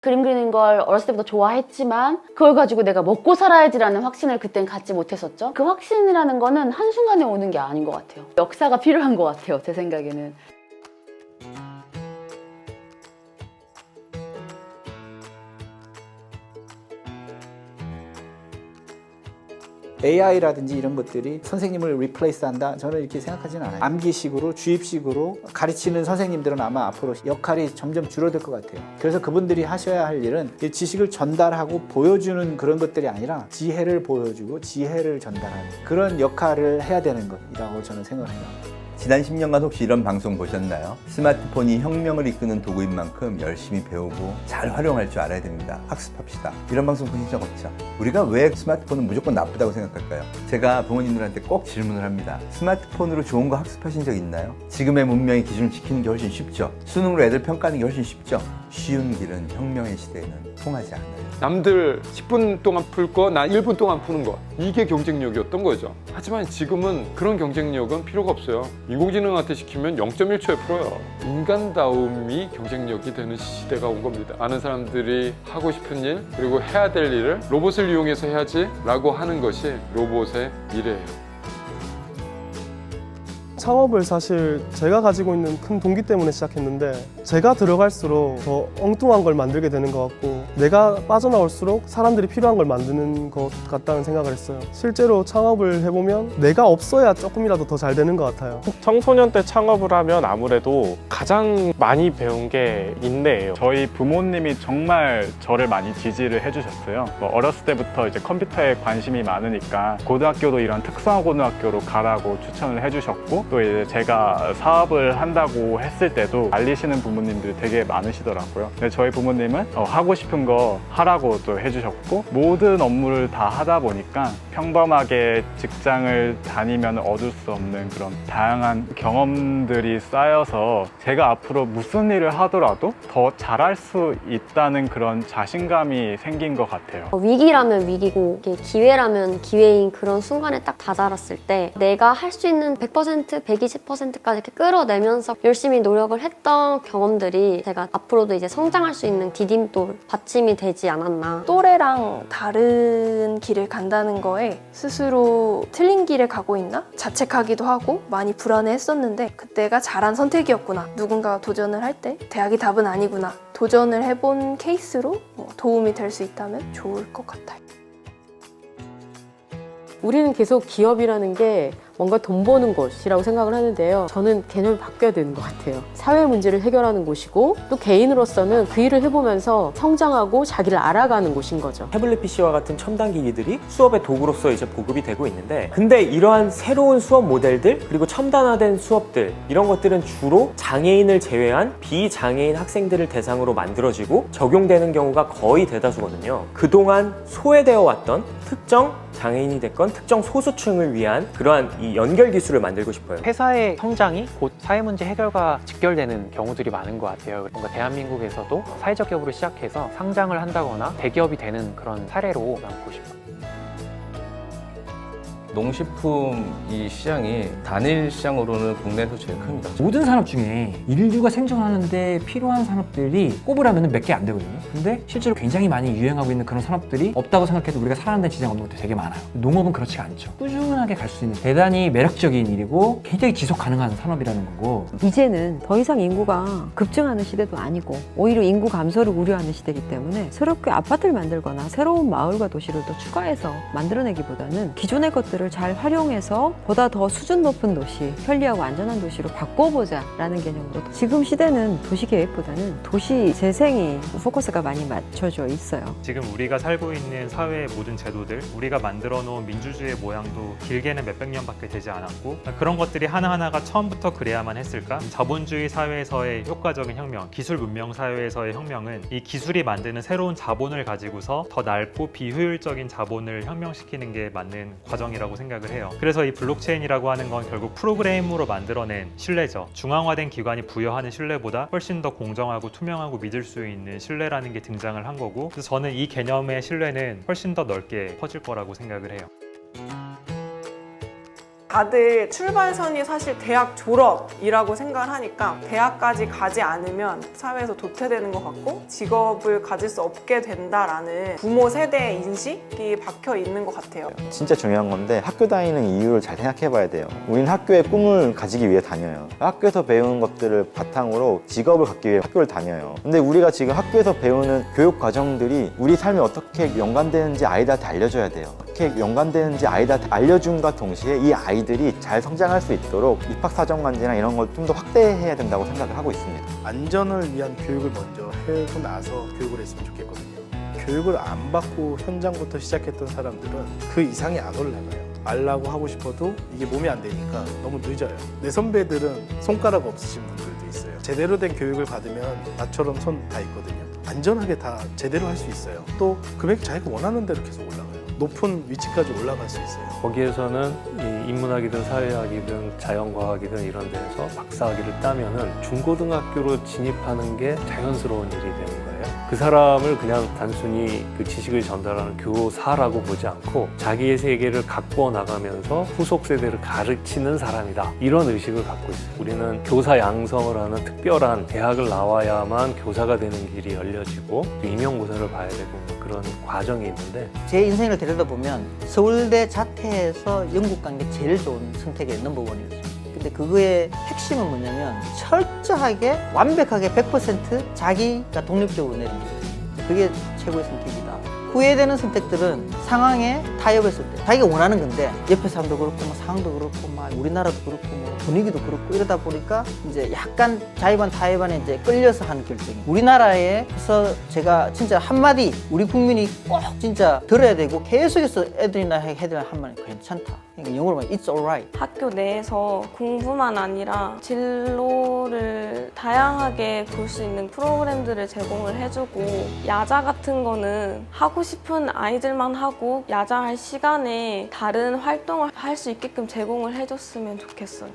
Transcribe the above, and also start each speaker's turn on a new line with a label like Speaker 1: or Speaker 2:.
Speaker 1: 그림 그리는 걸 어렸을 때부터 좋아했지만 그걸 가지고 내가 먹고 살아야지라는 확신을 그땐 갖지 못했었죠. 그 확신이라는 거는 한순간에 오는 게 아닌 것 같아요. 역사가 필요한 것 같아요, 제 생각에는.
Speaker 2: AI라든지 이런 것들이 선생님을 리플레이스 한다? 저는 이렇게 생각하지는 않아요. 암기식으로, 주입식으로 가르치는 선생님들은 아마 앞으로 역할이 점점 줄어들 것 같아요. 그래서 그분들이 하셔야 할 일은 이 지식을 전달하고 보여주는 그런 것들이 아니라 지혜를 보여주고 지혜를 전달하는 그런 역할을 해야 되는 것이라고 저는 생각을 해요.
Speaker 3: 지난 10년간 혹시 이런 방송 보셨나요? 스마트폰이 혁명을 이끄는 도구인 만큼 열심히 배우고 잘 활용할 줄 알아야 됩니다. 학습합시다. 이런 방송 보신 적 없죠? 우리가 왜 스마트폰은 무조건 나쁘다고 생각할까요? 제가 부모님들한테 꼭 질문을 합니다. 스마트폰으로 좋은 거 학습하신 적 있나요? 지금의 문명의 기준을 지키는 게 훨씬 쉽죠. 수능으로 애들 평가하는 게 훨씬 쉽죠. 쉬운 길은 혁명의 시대에는 통하지 않아요.
Speaker 4: 남들 10분 동안 풀 거, 나 1분 동안 푸는 거. 이게 경쟁력이었던 거죠. 하지만 지금은 그런 경쟁력은 필요가 없어요. 인공지능한테 시키면 0.1초에 풀어요. 인간다움이 경쟁력이 되는 시대가 온 겁니다. 많은 사람들이 하고 싶은 일, 그리고 해야 될 일을 로봇을 이용해서 해야지 라고 하는 것이 로봇의 미래예요.
Speaker 5: 창업을 사실 제가 가지고 있는 큰 동기 때문에 시작했는데 제가 들어갈수록 더 엉뚱한 걸 만들게 되는 것 같고 내가 빠져나올수록 사람들이 필요한 걸 만드는 것 같다는 생각을 했어요. 실제로 창업을 해보면 내가 없어야 조금이라도 더 잘 되는 것 같아요.
Speaker 6: 청소년 때 창업을 하면 아무래도 가장 많이 배운 게 인내예요.
Speaker 7: 저희 부모님이 정말 저를 많이 지지를 해주셨어요. 어렸을 때부터 이제 컴퓨터에 관심이 많으니까 고등학교도 이런 특성화 고등학교로 가라고 추천을 해주셨고 또 이제 제가 사업을 한다고 했을 때도 알리시는 부모님들이 되게 많으시더라고요. 근데 저희 부모님은 하고 싶은 거 하라고 또 해주셨고 모든 업무를 다 하다 보니까 평범하게 직장을 다니면 얻을 수 없는 그런 다양한 경험들이 쌓여서 제가 앞으로 무슨 일을 하더라도 더 잘할 수 있다는 그런 자신감이 생긴 것 같아요.
Speaker 8: 위기라면 위기고 기회라면 기회인 그런 순간에 딱 다다랐을 때 내가 할 수 있는 100%, 120%까지 이렇게 끌어내면서 열심히 노력을 했던 경험들이 제가 앞으로도 이제 성장할 수 있는 디딤돌, 받침이 되지 않았나.
Speaker 9: 또래랑 다른 길을 간다는 거에 스스로 틀린 길을 가고 있나? 자책하기도 하고 많이 불안해했었는데 그때가 잘한 선택이었구나. 누군가가 도전을 할 때 대학이 답은 아니구나. 도전을 해본 케이스로 도움이 될 수 있다면 좋을 것 같아요.
Speaker 10: 우리는 계속 기업이라는 게 뭔가 돈 버는 곳이라고 생각을 하는데요. 저는 개념이 바뀌어야 되는 것 같아요. 사회 문제를 해결하는 곳이고 또 개인으로서는 그 일을 해보면서 성장하고 자기를 알아가는 곳인 거죠.
Speaker 11: 태블릿 PC와 같은 첨단 기기들이 수업의 도구로서 이제 보급이 되고 있는데 근데 이러한 새로운 수업 모델들 그리고 첨단화된 수업들 이런 것들은 주로 장애인을 제외한 비장애인 학생들을 대상으로 만들어지고 적용되는 경우가 거의 대다수거든요. 그동안 소외되어 왔던 특정 장애인이 됐건 특정 소수층을 위한 그러한 이 연결 기술을 만들고 싶어요.
Speaker 12: 회사의 성장이 곧 사회 문제 해결과 직결되는 경우들이 많은 것 같아요. 뭔가 대한민국에서도 사회적 기업으로 시작해서 상장을 한다거나 대기업이 되는 그런 사례로 남고 싶어요.
Speaker 13: 농식품 이 시장이 단일 시장으로는 국내에서 제일 큽니다.
Speaker 14: 모든 산업 중에 인류가 생존하는데 필요한 산업들이 꼽으라면 몇 개 안 되거든요. 근데 실제로 굉장히 많이 유행하고 있는 그런 산업들이 없다고 생각해도 우리가 살아남는 데 지장 없는 것도 되게 많아요. 농업은 그렇지가 않죠. 꾸준하게 갈 수 있는 대단히 매력적인 일이고 굉장히 지속 가능한 산업이라는 거고
Speaker 15: 이제는 더 이상 인구가 급증하는 시대도 아니고 오히려 인구 감소를 우려하는 시대이기 때문에 새롭게 아파트를 만들거나 새로운 마을과 도시를 더 추가해서 만들어내기보다는 기존의 것들을 잘 활용해서 보다 더 수준 높은 도시, 편리하고 안전한 도시로 바꿔보자 라는 개념으로 지금 시대는 도시계획보다는 도시 재생이 포커스가 많이 맞춰져 있어요.
Speaker 16: 지금 우리가 살고 있는 사회의 모든 제도들, 우리가 만들어 놓은 민주주의의 모양도 길게는 몇백 년밖에 되지 않았고 그런 것들이 하나하나가 처음부터 그래야만 했을까? 자본주의 사회에서의 효과적인 혁명, 기술 문명 사회에서의 혁명은 이 기술이 만드는 새로운 자본을 가지고서 더 넓고 비효율적인 자본을 혁명시키는 게 맞는 과정이라고 생각을 해요. 그래서 이 블록체인이라고 하는 건 결국 프로그램으로 만들어낸 신뢰죠. 중앙화된 기관이 부여하는 신뢰보다 훨씬 더 공정하고 투명하고 믿을 수 있는 신뢰라는 게 등장을 한 거고 그래서 저는 이 개념의 신뢰는 훨씬 더 넓게 퍼질 거라고 생각을 해요.
Speaker 17: 다들 출발선이 사실 대학 졸업이라고 생각을 하니까 대학까지 가지 않으면 사회에서 도태되는 것 같고 직업을 가질 수 없게 된다라는 부모 세대의 인식이 박혀 있는 것 같아요.
Speaker 18: 진짜 중요한 건데 학교 다니는 이유를 잘 생각해 봐야 돼요. 우린 학교에 꿈을 가지기 위해 다녀요. 학교에서 배우는 것들을 바탕으로 직업을 갖기 위해 학교를 다녀요. 근데 우리가 지금 학교에서 배우는 교육 과정들이 우리 삶에 어떻게 연관되는지 아이들한테 알려줘야 돼요. 어떻게 연관되는지 아이들한테 알려준과 동시에 이 아이들이 잘 성장할 수 있도록 입학사정관제나 이런 걸 좀 더 확대해야 된다고 생각을 하고 있습니다.
Speaker 19: 안전을 위한 교육을 먼저 하고 나서 교육을 했으면 좋겠거든요. 교육을 안 받고 현장부터 시작했던 사람들은 그 이상이 안 올라가요. 알라고 하고 싶어도 이게 몸이 안 되니까 너무 늦어요. 내 선배들은 손가락 없으신 분들도 있어요. 제대로 된 교육을 받으면 나처럼 손 다 있거든요. 안전하게 다 제대로 할 수 있어요. 또 금액 자기가 원하는 대로 계속 올라가요. 높은 위치까지 올라갈 수 있어요.
Speaker 20: 거기에서는 이 인문학이든 사회학이든 자연과학이든 이런 데서 박사학위를 따면은 중고등학교로 진입하는 게 자연스러운 일이 되는 거예요. 그 사람을 그냥 단순히 그 지식을 전달하는 교사라고 보지 않고 자기의 세계를 가꾸어 나가면서 후속 세대를 가르치는 사람이다. 이런 의식을 갖고 있어요. 우리는 교사 양성을 하는 특별한 대학을 나와야만 교사가 되는 길이 열려지고 임용고사를 봐야 되고 그런 과정이 있는데
Speaker 21: 제 인생을 들여다보면 서울대 자퇴해서 영국 간 게 제일 좋은 선택의 넘버원이었어요. 근데 그거의 핵심은 뭐냐면 철저하게 완벽하게 100% 자기가 독립적으로 내린 거예요. 그게 최고의 선택이다. 후회되는 선택들은 상황에 타협했을 때 자기가 원하는 건데 옆에 사람도 그렇고 뭐 상황도 그렇고 막 우리나라도 그렇고 뭐 분위기도 그렇고 이러다 보니까 이제 약간 자의반 타의반에 이제 끌려서 하는 결정이 우리나라에서 제가 진짜 한마디 우리 국민이 꼭 진짜 들어야 되고 계속해서 애들이나 애들이나 한마디 괜찮다. 그러니까 영어로 말하면 It's alright.
Speaker 22: 학교 내에서 공부만 아니라 진로를 다양하게 볼 수 있는 프로그램들을 제공을 해주고 야자 같은 거는 하고 싶은 아이들만 하고 야자할 시간에 다른 활동을 할 수 있게끔 제공을 해줬으면 좋겠어요.